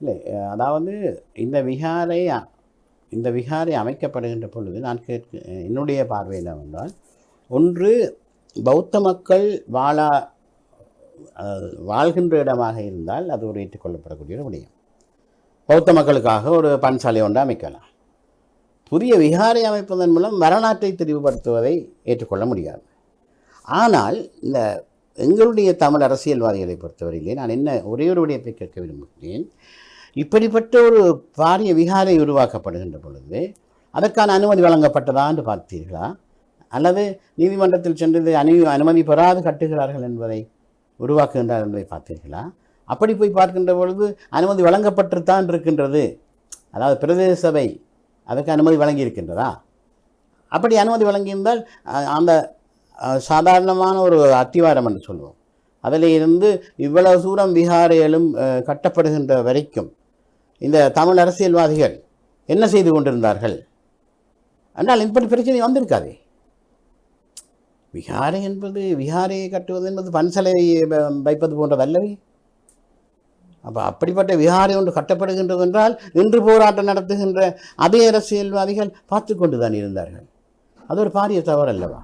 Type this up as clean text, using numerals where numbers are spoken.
இல்லை அதாவது இந்த விகாரை இந்த விகாரை அமைக்கப்படுகின்ற பொழுது நான் என்னுடைய பார்வையில் என்றால் ஒன்று பௌத்த மக்கள் வாழ்கின்ற இடமாக இருந்தால் அது ஒரு ஏற்றுக்கொள்ளப்படக்கூடிய ஒரு விடயம். பௌத்த மக்களுக்காக ஒரு பன்சாலை ஒன்று அமைக்கலாம். புதிய விகாரை அமைப்பதன் மூலம் வரலாற்றை தெளிவுபடுத்துவதை ஏற்றுக்கொள்ள முடியாது. ஆனால் இந்த எங்களுடைய தமிழ் அரசியல்வாதிகளை பொறுத்தவரையிலே நான் என்ன ஒரே ஒரு விடயத்தை கேட்க விரும்புகிறேன். இப்படிப்பட்ட ஒரு பாரிய விகாரை உருவாக்கப்படுகின்ற பொழுது அதற்கான அனுமதி வழங்கப்பட்டதா என்று பார்த்தீர்களா, அல்லது நீதிமன்றத்தில் சென்று அனுமதி பெறாது கட்டுகிறார்கள் என்பதை உருவாக்குகின்றார் என்பதை பார்த்தீர்களா? அப்படி போய் பார்க்கின்ற பொழுது அனுமதி வழங்கப்பட்டுத்தான் இருக்கின்றது. அதாவது பிரதேச சபை அதுக்கு அனுமதி வழங்கியிருக்கின்றதா? அப்படி அனுமதி வழங்கியிருந்தால் அந்த சாதாரணமான ஒரு அத்திவாரம் என்று சொல்லுவோம், அதில் இருந்து இவ்வளவு தூரம் விகாரைகளும் கட்டப்படுகின்ற வரைக்கும் இந்த தமிழ் அரசியல்வாதிகள் என்ன செய்து கொண்டிருந்தார்கள் என்றால் இப்படி பிரச்சனை வந்திருக்காதே. விகாரை என்பது விகாரையை கட்டுவது என்பது பன்சலை வைப்பது போன்றதல்லவே. அப்போ அப்படிப்பட்ட விகாரை ஒன்று கட்டப்படுகின்றது என்றால் இன்று போராட்டம் நடத்துகின்ற அதே அரசியல்வாதிகள் பார்த்து கொண்டு தான் இருந்தார்கள். அது ஒரு பாரிய தவறு அல்லவா?